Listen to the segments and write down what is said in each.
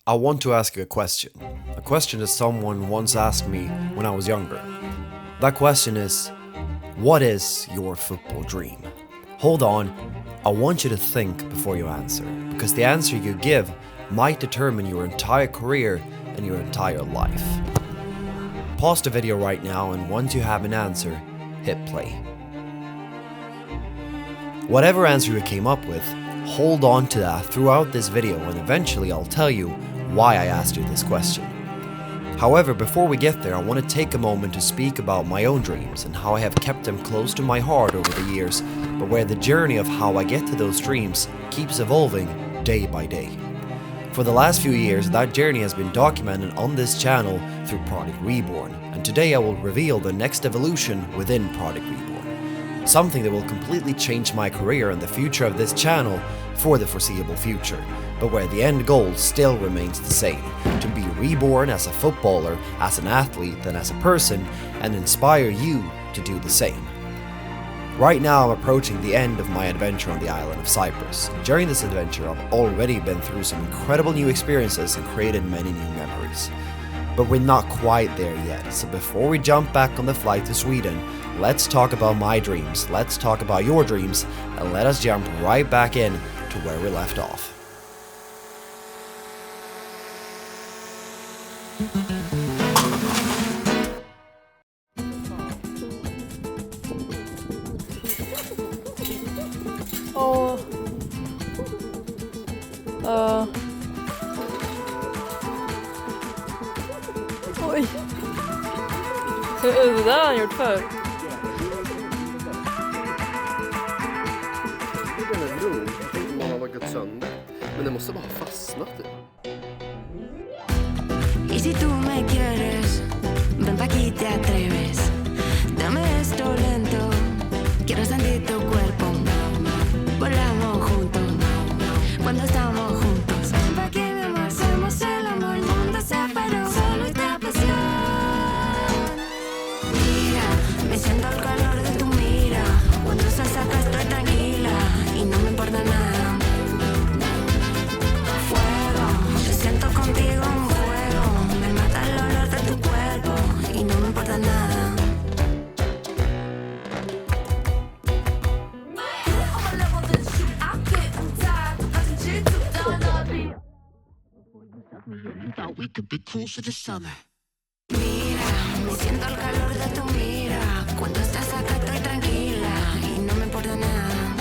I want to ask you a question that someone once asked me when I was younger. That question is, what is your football dream? Hold on, I want you to think before you answer, because the answer you give might determine your entire career and your entire life. Pause the video right now, and once you have an answer, hit play. Whatever answer you came up with, hold on to that throughout this video, and eventually I'll tell you why I asked you this question. However, before we get there, I want to take a moment to speak about my own dreams and how I have kept them close to my heart over the years, but where the journey of how I get to those dreams keeps evolving day by day. For the last few years, that journey has been documented on this channel through Project Reborn, and today I will reveal the next evolution within Project Reborn. Something that will completely change my career and the future of this channel for the foreseeable future, but where the end goal still remains the same: to be reborn as a footballer, as an athlete, and as a person, and inspire you to do the same. Right now I'm approaching the end of my adventure on the island of Cyprus. During this adventure I've already been through some incredible new experiences and created many new memories. But we're not quite there yet, so before we jump back on the flight to Sweden, let's talk about my dreams, let's talk about your dreams, and let us jump right back in to where we left off. Oj. Det där har han gjort förr. Den är lugn. Man har gått sönder. Men det måste bara ha fastnat. Y si tú me quieres, ven pa' aquí te atreves. Dame esto lento, quiero sentir tu cuerpo. Volamos juntos, cuando estamos juntos. Ven pa' aquí mi amor, hacemos el amor, el mundo se paró. Solo esta pasión. Mira, me siento el calor de tu mira. Cuando estás acá estoy tranquila y no me importa nada. Fuego, yo siento contigo un fuego. Me mata el olor de tu cuerpo y no me importa nada. Thought we could be cool for the summer. Mira, me siento el calor de tu mira. Cuando estás acá estoy tranquila y no me importa nada.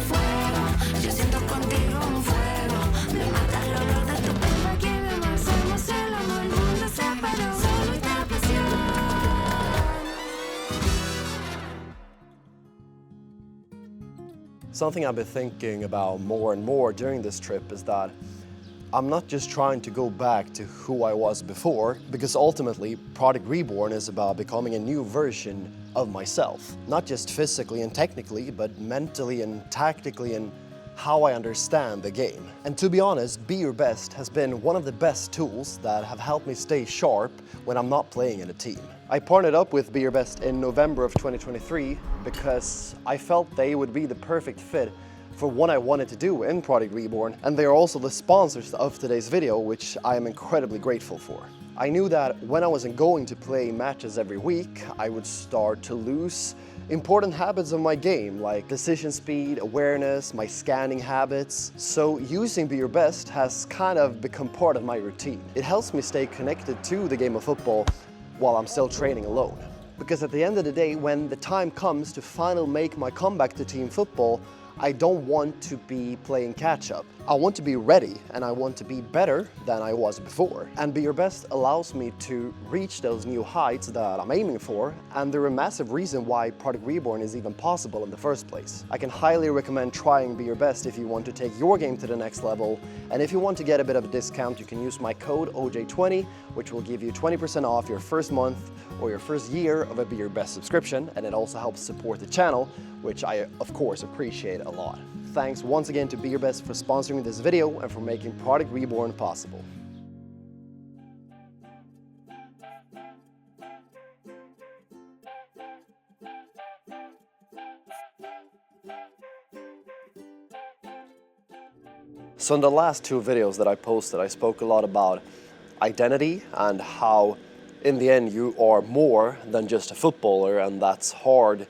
Fuego, yo siento contigo un fuego. Me mata el olor de tu cuerpo. Aquí mi amor, hacemos el amor, el mundo se paró. Solo esta pasión. Something I've been thinking about more and more during this trip is that I'm not just trying to go back to who I was before, because ultimately Project Reborn is about becoming a new version of myself. Not just physically and technically, but mentally and tactically and how I understand the game. And to be honest, Be Your Best has been one of the best tools that have helped me stay sharp when I'm not playing in a team. I partnered up with Be Your Best in November of 2023 because I felt they would be the perfect fit for what I wanted to do in Project Reborn, and they are also the sponsors of today's video, which I am incredibly grateful for. I knew that when I wasn't going to play matches every week, I would start to lose important habits of my game, like decision speed, awareness, my scanning habits. So using Be Your Best has kind of become part of my routine. It helps me stay connected to the game of football while I'm still training alone. Because at the end of the day, when the time comes to finally make my comeback to team football, I don't want to be playing catch-up. I want to be ready, and I want to be better than I was before. And Be Your Best allows me to reach those new heights that I'm aiming for, and they're a massive reason why Project Reborn is even possible in the first place. I can highly recommend trying Be Your Best if you want to take your game to the next level, and if you want to get a bit of a discount, you can use my code OJ20, which will give you 20% off your first month or your first year of a Be Your Best subscription, and it also helps support the channel, which I of course appreciate a lot. Thanks once again to Be Your Best for sponsoring this video and for making Project Reborn possible. So in the last 2 videos that I posted, I spoke a lot about identity and how in the end you are more than just a footballer, and that's hard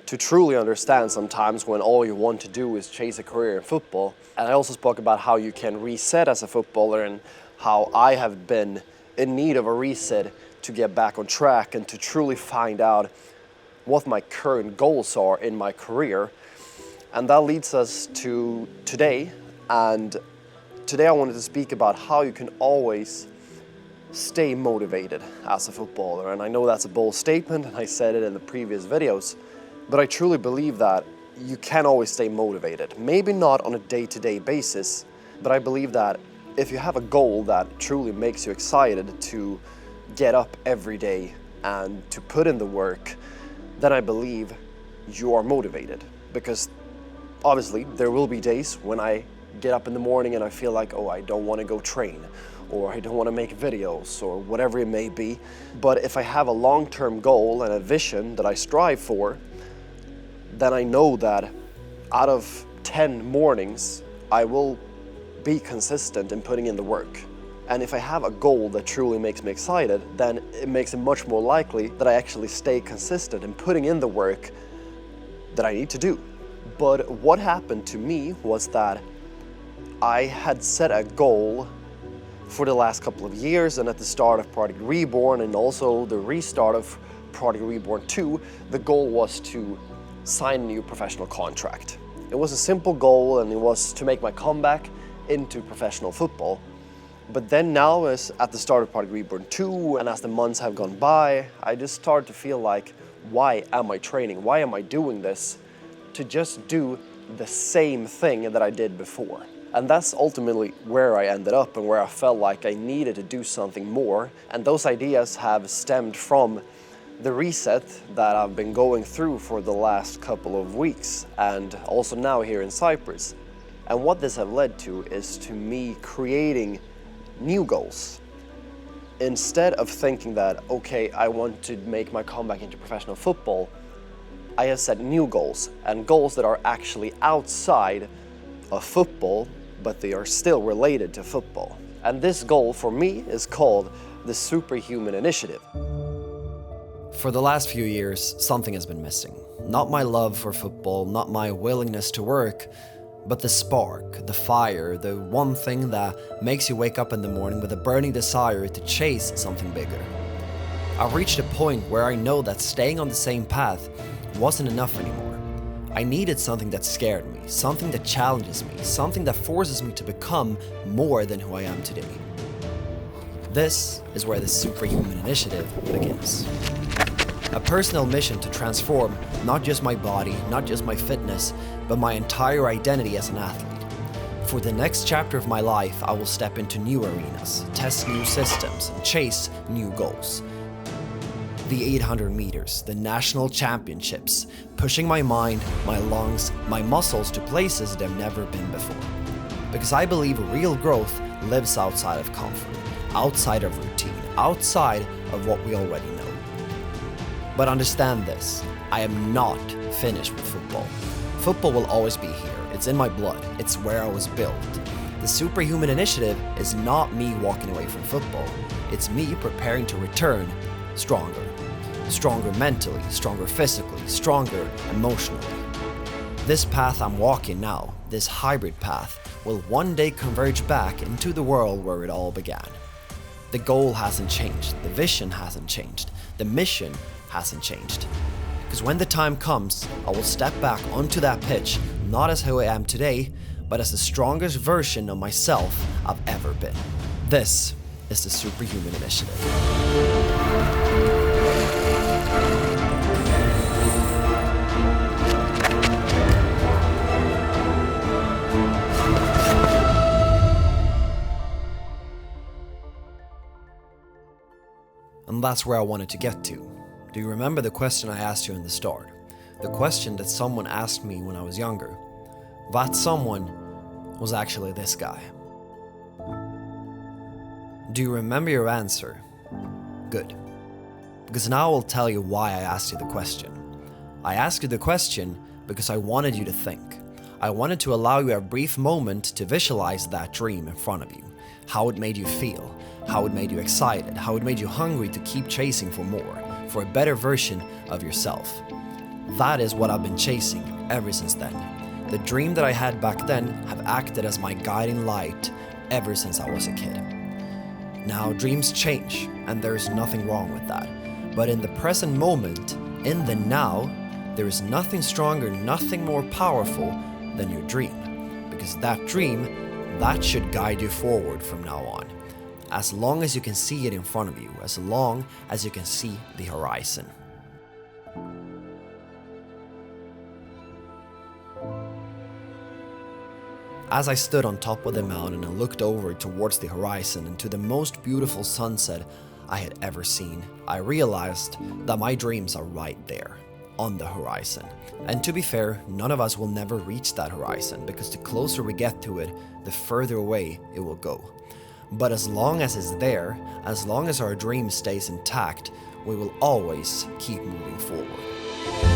to truly understand sometimes when all you want to do is chase a career in football. And I also spoke about how you can reset as a footballer and how I have been in need of a reset to get back on track and to truly find out what my current goals are in my career. And that leads us to today. And today I wanted to speak about how you can always stay motivated as a footballer. And I know that's a bold statement, and I said it in the previous videos, but I truly believe that you can always stay motivated. Maybe not on a day-to-day basis, but I believe that if you have a goal that truly makes you excited to get up every day and to put in the work, then I believe you are motivated. Because obviously there will be days when I get up in the morning and I feel like, oh, I don't want to go train, or I don't want to make videos, or whatever it may be. But if I have a long-term goal and a vision that I strive for, then I know that out of 10 mornings, I will be consistent in putting in the work. And if I have a goal that truly makes me excited, then it makes it much more likely that I actually stay consistent in putting in the work that I need to do. But what happened to me was that I had set a goal for the last couple of years, and at the start of Project REBORN and also the restart of Project REBORN 2, the goal was to sign a new professional contract. It was a simple goal, and it was to make my comeback into professional football. But then now, as at the start of Project REBORN 2, and as the months have gone by, I just started to feel like, why am I training? Why am I doing this? To just do the same thing that I did before. And that's ultimately where I ended up, and where I felt like I needed to do something more. And those ideas have stemmed from the reset that I've been going through for the last couple of weeks, and also now here in Cyprus. And what this has led to is to me creating new goals. Instead of thinking that, okay, I want to make my comeback into professional football, I have set new goals, and goals that are actually outside of football, but they are still related to football. And this goal for me is called the Superhuman Initiative. For the last few years, something has been missing. Not my love for football, not my willingness to work, but the spark, the fire, the one thing that makes you wake up in the morning with a burning desire to chase something bigger. I've reached a point where I know that staying on the same path wasn't enough anymore. I needed something that scared me, something that challenges me, something that forces me to become more than who I am today. This is where the Superhuman Initiative begins. A personal mission to transform not just my body, not just my fitness, but my entire identity as an athlete. For the next chapter of my life, I will step into new arenas, test new systems, and chase new goals. The 800 meters, the national championships, pushing my mind, my lungs, my muscles to places they've never been before. Because I believe real growth lives outside of comfort, outside of routine, outside of what we already know. But understand this, I am not finished with football. Football will always be here, it's in my blood, it's where I was built. The Superhuman Initiative is not me walking away from football, it's me preparing to return stronger. Stronger mentally, stronger physically, stronger emotionally. This path I'm walking now, this hybrid path, will one day converge back into the world where it all began. The goal hasn't changed, the vision hasn't changed, the mission hasn't changed. Because when the time comes, I will step back onto that pitch, not as who I am today, but as the strongest version of myself I've ever been. This is the Superhuman Initiative. And that's where I wanted to get to. Do you remember the question I asked you in the start? The question that someone asked me when I was younger. That someone was actually this guy. Do you remember your answer? Good. Because now I will tell you why I asked you the question. I asked you the question because I wanted you to think. I wanted to allow you a brief moment to visualize that dream in front of you, how it made you feel, how it made you excited, how it made you hungry to keep chasing for more, for a better version of yourself. That is what I've been chasing ever since then. The dream that I had back then have acted as my guiding light ever since I was a kid. Now, dreams change, and there is nothing wrong with that. But in the present moment, in the now, there is nothing stronger, nothing more powerful than your dream. Because that dream, that should guide you forward from now on. As long as you can see it in front of you, as long as you can see the horizon. As I stood on top of the mountain and looked over towards the horizon and to the most beautiful sunset I had ever seen, I realized that my dreams are right there, on the horizon. And to be fair, none of us will never reach that horizon, because the closer we get to it, the further away it will go. But as long as it's there, as long as our dream stays intact, we will always keep moving forward.